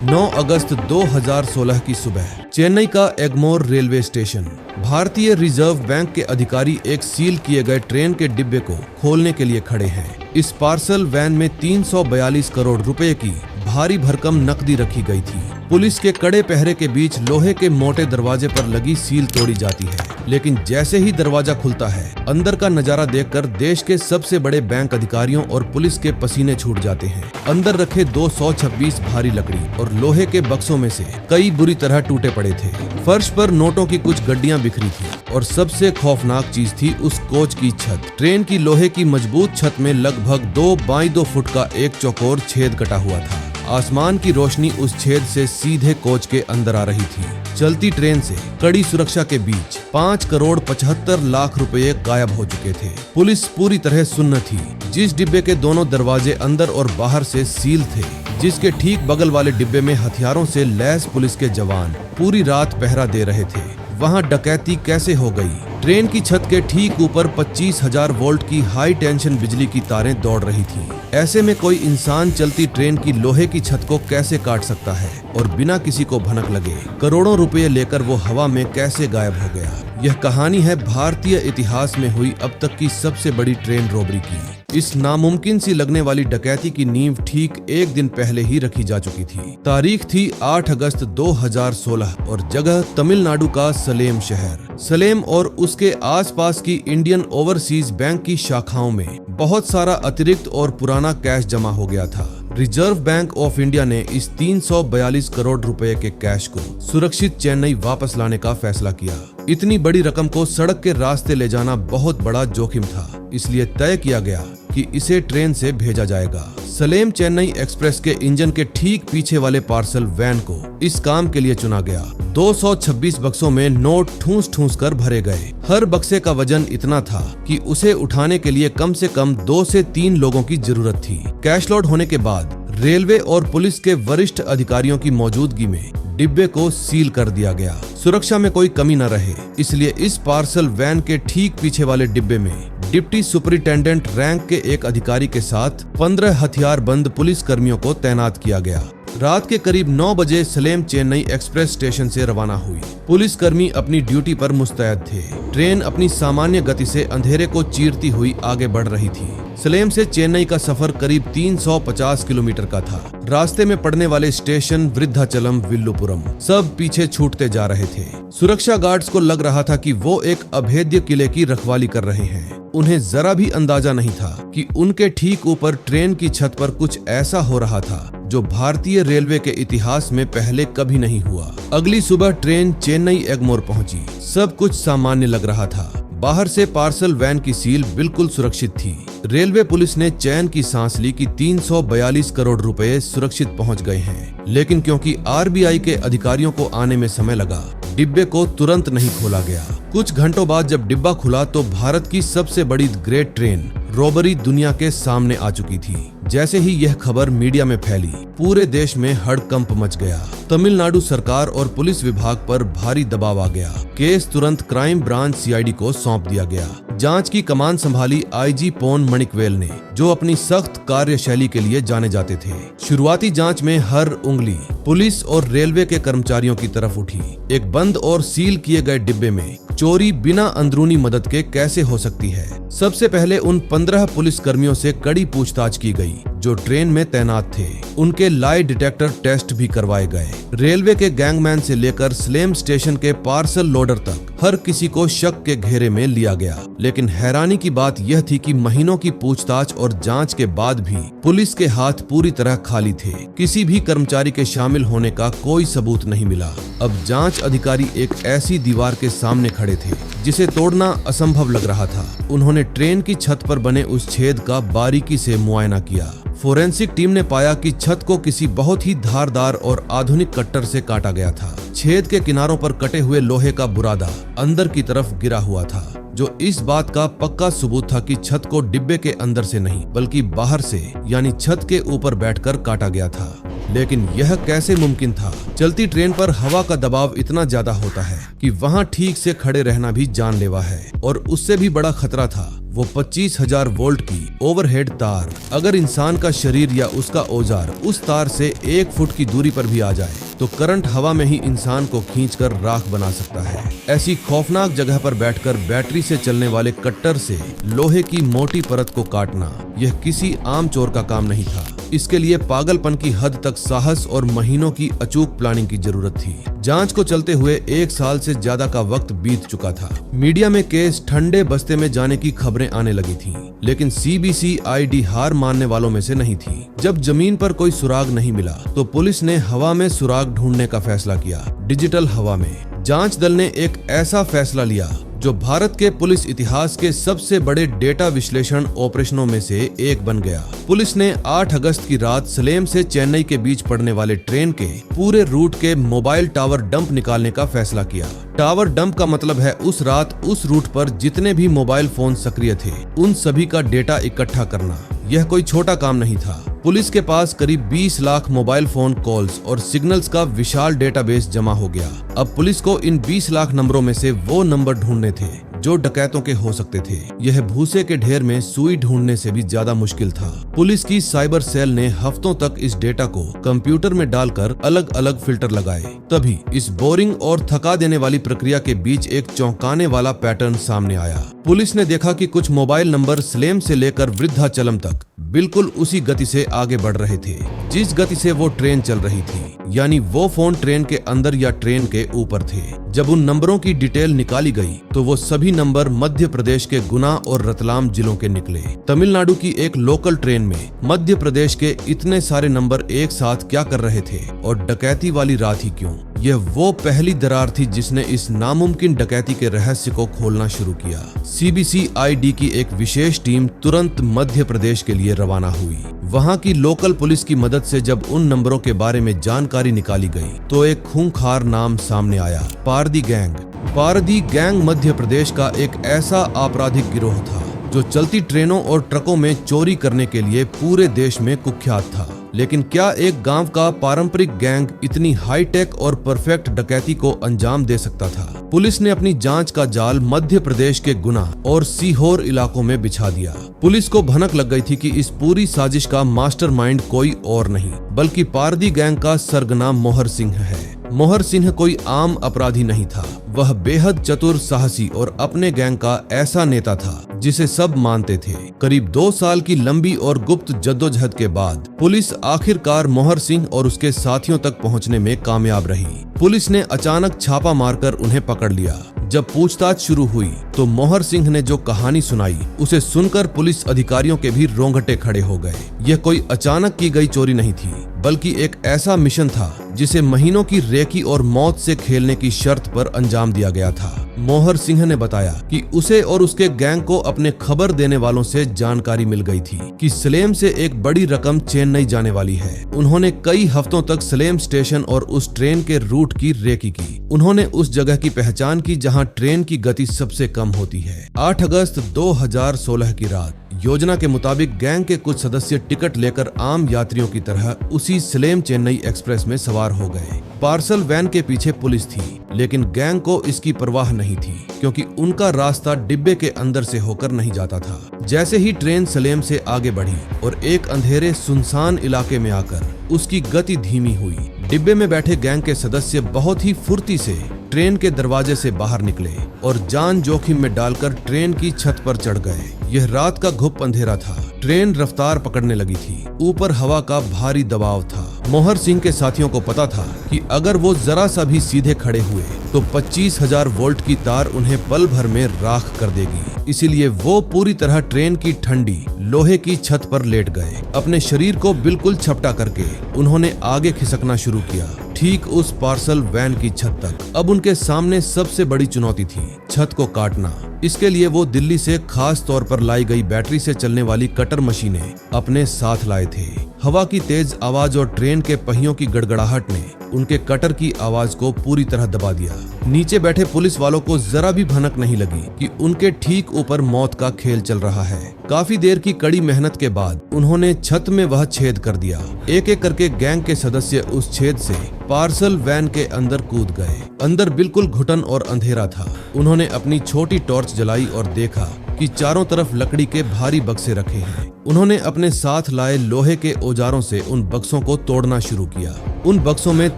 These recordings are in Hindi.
9 अगस्त 2016 की सुबह चेन्नई का एगमोर रेलवे स्टेशन। भारतीय रिजर्व बैंक के अधिकारी एक सील किए गए ट्रेन के डिब्बे को खोलने के लिए खड़े हैं। इस पार्सल वैन में 342 करोड़ रुपए की भारी भरकम नकदी रखी गई थी। पुलिस के कड़े पहरे के बीच लोहे के मोटे दरवाजे पर लगी सील तोड़ी जाती है, लेकिन जैसे ही दरवाजा खुलता है, अंदर का नजारा देखकर देश के सबसे बड़े बैंक अधिकारियों और पुलिस के पसीने छूट जाते हैं। अंदर रखे 226 भारी लकड़ी और लोहे के बक्सों में से कई बुरी तरह टूटे पड़े थे। फर्श पर नोटों की कुछ गड्डियां बिखरी थी और सबसे खौफनाक चीज थी उस कोच की छत। ट्रेन की लोहे की मजबूत छत में लगभग 2 बाई 2 फुट का एक चौकोर छेद कटा हुआ था। आसमान की रोशनी उस छेद से सीधे कोच के अंदर आ रही थी। चलती ट्रेन से कड़ी सुरक्षा के बीच 5 करोड़ 75 लाख रुपए गायब हो चुके थे। पुलिस पूरी तरह सुन्न थी। जिस डिब्बे के दोनों दरवाजे अंदर और बाहर से सील थे, जिसके ठीक बगल वाले डिब्बे में हथियारों से लैस पुलिस के जवान पूरी रात पहरा दे रहे थे, वहां डकैती कैसे हो गई? ट्रेन की छत के ठीक ऊपर 25,000 वोल्ट की हाई टेंशन बिजली की तारें दौड़ रही थी। ऐसे में कोई इंसान चलती ट्रेन की लोहे की छत को कैसे काट सकता है और बिना किसी को भनक लगे करोड़ों रुपए लेकर वो हवा में कैसे गायब हो गया? यह कहानी है भारतीय इतिहास में हुई अब तक की सबसे बड़ी ट्रेन रॉबरी की। इस नामुमकिन सी लगने वाली डकैती की नींव ठीक एक दिन पहले ही रखी जा चुकी थी। तारीख थी 8 अगस्त 2016 और जगह तमिलनाडु का सलेम शहर। सलेम और उसके आसपास की इंडियन ओवरसीज बैंक की शाखाओं में बहुत सारा अतिरिक्त और पुराना कैश जमा हो गया था। रिजर्व बैंक ऑफ इंडिया ने इस 342 करोड़ रुपए के कैश को सुरक्षित चेन्नई वापस लाने का फैसला किया। इतनी बड़ी रकम को सड़क के रास्ते ले जाना बहुत बड़ा जोखिम था, इसलिए तय किया गया कि इसे ट्रेन से भेजा जाएगा। सलेम चेन्नई एक्सप्रेस के इंजन के ठीक पीछे वाले पार्सल वैन को इस काम के लिए चुना गया। 226 बक्सों में नोट ठूस ठूस कर भरे गए। हर बक्से का वजन इतना था कि उसे उठाने के लिए कम से कम 2 से 3 लोगों की जरूरत थी। कैश लोड होने के बाद रेलवे और पुलिस के वरिष्ठ अधिकारियों की मौजूदगी में डिब्बे को सील कर दिया गया। सुरक्षा में कोई कमी न रहे, इसलिए इस पार्सल वैन के ठीक पीछे वाले डिब्बे में डिप्टी सुपरिटेंडेंट रैंक के एक अधिकारी के साथ 15 हथियारबंद पुलिस कर्मियों को तैनात किया गया। रात के करीब 9 बजे सलेम चेन्नई एक्सप्रेस स्टेशन से रवाना हुई। पुलिस कर्मी अपनी ड्यूटी पर मुस्तैद थे। ट्रेन अपनी सामान्य गति से अंधेरे को चीरती हुई आगे बढ़ रही थी। सलेम से चेन्नई का सफर करीब 350 किलोमीटर का था। रास्ते में पड़ने वाले स्टेशन वृद्धाचलम, विल्लुपुरम सब पीछे छूटते जा रहे थे। सुरक्षा गार्ड्स को लग रहा था कि वो एक अभेद्य किले की रखवाली कर रहे हैं। उन्हें जरा भी अंदाजा नहीं था कि उनके ठीक ऊपर ट्रेन की छत पर कुछ ऐसा हो रहा था जो भारतीय रेलवे के इतिहास में पहले कभी नहीं हुआ। अगली सुबह ट्रेन चेन्नई एगमोर पहुंची। सब कुछ सामान्य लग रहा था। बाहर से पार्सल वैन की सील बिल्कुल सुरक्षित थी। रेलवे पुलिस ने चैन की सांस ली कि 342 करोड़ रुपए सुरक्षित पहुंच गए हैं, लेकिन क्योंकि आरबीआई के अधिकारियों को आने में समय लगा, डिब्बे को तुरंत नहीं खोला गया। कुछ घंटों बाद जब डिब्बा खुला तो भारत की सबसे बड़ी ग्रेट ट्रेन रॉबरी दुनिया के सामने आ चुकी थी। जैसे ही यह खबर मीडिया में फैली, पूरे देश में हड़कंप मच गया। तमिलनाडु सरकार और पुलिस विभाग पर भारी दबाव आ गया। केस तुरंत क्राइम ब्रांच सीआईडी को सौंप दिया गया। जांच की कमान संभाली आईजी पोन मणिकवेल ने, जो अपनी सख्त कार्यशैली के लिए जाने जाते थे। शुरुआती जांच में हर उंगली पुलिस और रेलवे के कर्मचारियों की तरफ उठी। एक बंद और सील किए गए डिब्बे में चोरी बिना अंदरूनी मदद के कैसे हो सकती है? सबसे पहले उन 15 पुलिस कर्मियों से कड़ी पूछताछ की गई जो ट्रेन में तैनात थे। उनके लाई डिटेक्टर टेस्ट भी करवाए गए। रेलवे के गैंगमैन से लेकर सलेम स्टेशन के पार्सल लोडर तक हर किसी को शक के घेरे में लिया गया। लेकिन हैरानी की बात यह थी कि महीनों की पूछताछ और जांच के बाद भी पुलिस के हाथ पूरी तरह खाली थे। किसी भी कर्मचारी के शामिल होने का कोई सबूत नहीं मिला। अब जांच अधिकारी एक ऐसी दीवार के सामने खड़े थे जिसे तोड़ना असंभव लग रहा था। उन्होंने ट्रेन की छत पर बने उस छेद का बारीकी से मुआयना किया। फोरेंसिक टीम ने पाया कि छत को किसी बहुत ही धारदार और आधुनिक कट्टर से काटा गया था। छेद के किनारों पर कटे हुए लोहे का बुरादा अंदर की तरफ गिरा हुआ था, जो इस बात का पक्का सबूत था कि छत को डिब्बे के अंदर से नहीं बल्कि बाहर से, यानी छत के ऊपर बैठकर काटा गया था। लेकिन यह कैसे मुमकिन था? चलती ट्रेन पर हवा का दबाव इतना ज्यादा होता है कि वहां ठीक से खड़े रहना भी जानलेवा है, और उससे भी बड़ा खतरा था वो 25,000 वोल्ट की ओवरहेड तार। अगर इंसान का शरीर या उसका औजार उस तार से 1 फुट की दूरी पर भी आ जाए तो करंट हवा में ही इंसान को खींचकर राख बना सकता है। ऐसी खौफनाक जगह पर बैठकर बैटरी से चलने वाले कट्टर से लोहे की मोटी परत को काटना यह किसी आम चोर का काम नहीं था। इसके लिए पागलपन की हद तक साहस और महीनों की अचूक प्लानिंग की जरूरत थी। जांच को चलते हुए 1 साल से ज्यादा का वक्त बीत चुका था। मीडिया में केस ठंडे बस्ते में जाने की खबरें आने लगी थीं, लेकिन CBCID हार मानने वालों में से नहीं थी। जब जमीन पर कोई सुराग नहीं मिला तो पुलिस ने हवा में सुराग ढूंढने का फैसला किया। डिजिटल हवा में जांच दल ने एक ऐसा फैसला लिया जो भारत के पुलिस इतिहास के सबसे बड़े डेटा विश्लेषण ऑपरेशनों में से एक बन गया। पुलिस ने 8 अगस्त की रात सलेम से चेन्नई के बीच पड़ने वाले ट्रेन के पूरे रूट के मोबाइल टावर डंप निकालने का फैसला किया। टावर डंप का मतलब है उस रात उस रूट पर जितने भी मोबाइल फोन सक्रिय थे उन सभी का डेटा इकट्ठा करना। यह कोई छोटा काम नहीं था। पुलिस के पास करीब 20 लाख मोबाइल फोन कॉल्स और सिग्नल्स का विशाल डेटाबेस जमा हो गया। अब पुलिस को इन 20 लाख नंबरों में से वो नंबर ढूंढने थे जो डकैतों के हो सकते थे। यह भूसे के ढेर में सुई ढूंढने से भी ज्यादा मुश्किल था। पुलिस की साइबर सेल ने हफ्तों तक इस डेटा को कंप्यूटर में डालकर अलग अलग फिल्टर लगाए। तभी इस बोरिंग और थका देने वाली प्रक्रिया के बीच एक चौंकाने वाला पैटर्न सामने आया। पुलिस ने देखा कि कुछ मोबाइल नंबर सलेम से लेकर वृद्धाचलम तक बिल्कुल उसी गति से आगे बढ़ रहे थे जिस गति से वो ट्रेन चल रही थी, यानी वो फोन ट्रेन के अंदर या ट्रेन के ऊपर थे। जब उन नंबरों की डिटेल निकाली गई तो वो सभी नंबर मध्य प्रदेश के गुना और रतलाम जिलों के निकले। तमिलनाडु की एक लोकल ट्रेन में मध्य प्रदेश के इतने सारे नंबर एक साथ क्या कर रहे थे और डकैती वाली रात ही क्यों? यह वो पहली दरार थी जिसने इस नामुमकिन डकैती के रहस्य को खोलना शुरू किया। CBCID की एक विशेष टीम तुरंत मध्य प्रदेश के लिए रवाना हुई। वहां की लोकल पुलिस की मदद से जब उन नंबरों के बारे में जानकारी निकाली गई तो एक खूंखार नाम सामने आया, पारदी गैंग। पारदी गैंग मध्य प्रदेश का एक ऐसा आपराधिक गिरोह था जो चलती ट्रेनों और ट्रकों में चोरी करने के लिए पूरे देश में कुख्यात था। लेकिन क्या एक गांव का पारंपरिक गैंग इतनी हाईटेक और परफेक्ट डकैती को अंजाम दे सकता था? पुलिस ने अपनी जांच का जाल मध्य प्रदेश के गुना और सीहोर इलाकों में बिछा दिया। पुलिस को भनक लग गई थी कि इस पूरी साजिश का मास्टरमाइंड कोई और नहीं बल्कि पारदी गैंग का सरगना मोहर सिंह है। मोहर सिंह कोई आम अपराधी नहीं था। वह बेहद चतुर, साहसी और अपने गैंग का ऐसा नेता था जिसे सब मानते थे। करीब 2 साल की लंबी और गुप्त जद्दोजहद के बाद पुलिस आखिरकार मोहर सिंह और उसके साथियों तक पहुंचने में कामयाब रही। पुलिस ने अचानक छापा मारकर उन्हें पकड़ लिया। जब पूछताछ शुरू हुई तो मोहर सिंह ने जो कहानी सुनाई उसे सुनकर पुलिस अधिकारियों के भी रोंगटे खड़े हो गए। यह कोई अचानक की गई चोरी नहीं थी बल्कि एक ऐसा मिशन था जिसे महीनों की रेकी और मौत से खेलने की शर्त पर अंजाम दिया गया था। मोहर सिंह ने बताया कि उसे और उसके गैंग को अपने खबर देने वालों से जानकारी मिल गई थी कि सलेम से एक बड़ी रकम चेन्नई जाने वाली है। उन्होंने कई हफ्तों तक सलेम स्टेशन और उस ट्रेन के रूट की रेकी की। उन्होंने उस जगह की पहचान की जहां ट्रेन की गति सबसे कम होती है। 8 अगस्त 2016 की रात योजना के मुताबिक गैंग के कुछ सदस्य टिकट लेकर आम यात्रियों की तरह उसी सलेम चेन्नई एक्सप्रेस में सवार हो गए। पार्सल वैन के पीछे पुलिस थी, लेकिन गैंग को इसकी परवाह नहीं थी क्योंकि उनका रास्ता डिब्बे के अंदर से होकर नहीं जाता था। जैसे ही ट्रेन सलेम से आगे बढ़ी और एक अंधेरे सुनसान इलाके में आकर उसकी गति धीमी हुई, डिब्बे में बैठे गैंग के सदस्य बहुत ही फुर्ती से ट्रेन के दरवाजे से बाहर निकले और जान जोखिम में डालकर ट्रेन की छत पर चढ़ गए। यह रात का घुप अंधेरा था। ट्रेन रफ्तार पकड़ने लगी थी। ऊपर हवा का भारी दबाव था। मोहर सिंह के साथियों को पता था कि अगर वो जरा सा भी सीधे खड़े हुए तो 25,000 वोल्ट की तार उन्हें पल भर में राख कर देगी। इसीलिए वो पूरी तरह ट्रेन की ठंडी लोहे की छत पर लेट गए। अपने शरीर को बिल्कुल छपटा करके उन्होंने आगे खिसकना शुरू किया, ठीक उस पार्सल वैन की छत तक। अब उनके सामने सबसे बड़ी चुनौती थी छत को काटना। इसके लिए वो दिल्ली से खास तौर पर लाई गई बैटरी से चलने वाली कटर मशीनें अपने साथ लाए थे। हवा की तेज आवाज और ट्रेन के पहियों की गड़गड़ाहट ने उनके कटर की आवाज को पूरी तरह दबा दिया। नीचे बैठे पुलिस वालों को जरा भी भनक नहीं लगी कि उनके ठीक ऊपर मौत का खेल चल रहा है। काफी देर की कड़ी मेहनत के बाद उन्होंने छत में वह छेद कर दिया। एक एक करके गैंग के सदस्य उस छेद से पार्सल वैन के अंदर कूद गए। अंदर बिल्कुल घुटन और अंधेरा था। उन्होंने अपनी छोटी टॉर्च जलाई और देखा कि चारों तरफ लकड़ी के भारी बक्से रखे हैं। उन्होंने अपने साथ लाए लोहे के औजारों से उन बक्सों को तोड़ना शुरू किया। उन बक्सों में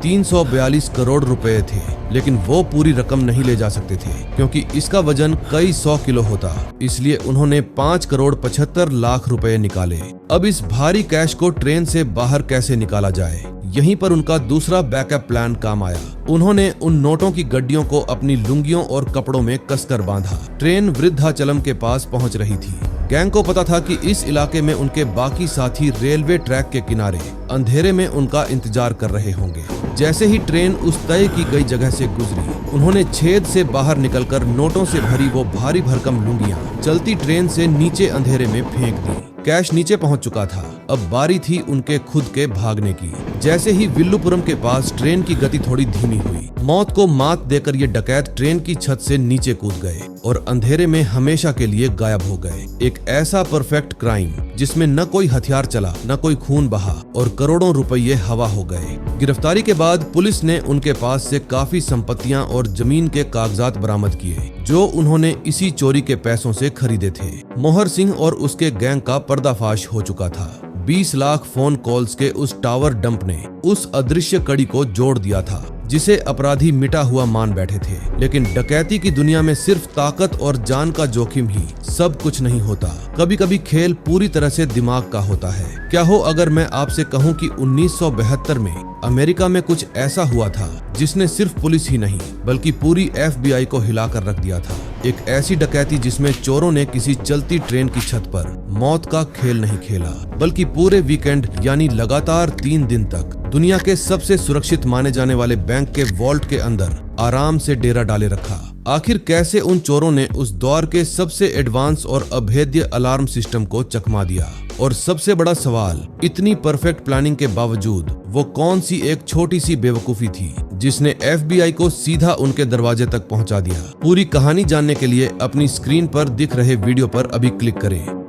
342 करोड़ रुपए थे, लेकिन वो पूरी रकम नहीं ले जा सकते थे क्योंकि इसका वजन कई 100 किलो होता। इसलिए उन्होंने 5 करोड़ 75 लाख रुपए निकाले। अब इस भारी कैश को ट्रेन से बाहर कैसे निकाला जाए, यहीं पर उनका दूसरा बैकअप प्लान काम आया। उन्होंने उन नोटों की गड्डियों को अपनी लुंगियों और कपड़ों में कसकर बांधा। ट्रेन वृद्धाचलम के पास पहुंच रही थी। गैंग को पता था कि इस इलाके में उनके बाकी साथी रेलवे ट्रैक के किनारे अंधेरे में उनका इंतजार कर रहे होंगे। जैसे ही ट्रेन उस तय की गई जगह से गुजरी, उन्होंने छेद से बाहर निकलकर नोटों से भरी वो भारी भरकम लुंगियां चलती ट्रेन से नीचे अंधेरे में फेंक दी। कैश नीचे पहुंच चुका था। अब बारी थी उनके खुद के भागने की। जैसे ही विल्लुपुरम के पास ट्रेन की गति थोड़ी धीमी हुई, मौत को मात देकर ये डकैत ट्रेन की छत से नीचे कूद गए और अंधेरे में हमेशा के लिए गायब हो गए। एक ऐसा परफेक्ट क्राइम जिसमें न कोई हथियार चला, न कोई खून बहा और करोड़ों रुपये हवा हो गए। गिरफ्तारी के बाद पुलिस ने उनके पास से काफी संपत्तियां और जमीन के कागजात बरामद किए जो उन्होंने इसी चोरी के पैसों से खरीदे थे। मोहर सिंह और उसके गैंग का पर्दाफाश हो चुका था। 20 लाख फोन कॉल्स के उस टावर डंप ने उस अदृश्य कड़ी को जोड़ दिया था जिसे अपराधी मिटा हुआ मान बैठे थे। लेकिन डकैती की दुनिया में सिर्फ ताकत और जान का जोखिम ही सब कुछ नहीं होता। कभी कभी खेल पूरी तरह से दिमाग का होता है। क्या हो अगर मैं आपसे कहूं कि 1972 में अमेरिका में कुछ ऐसा हुआ था जिसने सिर्फ पुलिस ही नहीं बल्कि पूरी FBI को हिलाकर रख दिया था। एक ऐसी डकैती जिसमें चोरों ने किसी चलती ट्रेन की छत पर मौत का खेल नहीं खेला बल्कि पूरे वीकेंड यानी लगातार 3 दिन तक दुनिया के सबसे सुरक्षित माने जाने वाले बैंक के वॉल्ट के अंदर आराम से डेरा डाले रखा। आखिर कैसे उन चोरों ने उस दौर के सबसे एडवांस और अभेद्य अलार्म सिस्टम को चकमा दिया? और सबसे बड़ा सवाल, इतनी परफेक्ट प्लानिंग के बावजूद वो कौन सी एक छोटी सी बेवकूफी थी जिसने FBI को सीधा उनके दरवाजे तक पहुंचा दिया? पूरी कहानी जानने के लिए अपनी स्क्रीन पर दिख रहे वीडियो पर अभी क्लिक करें।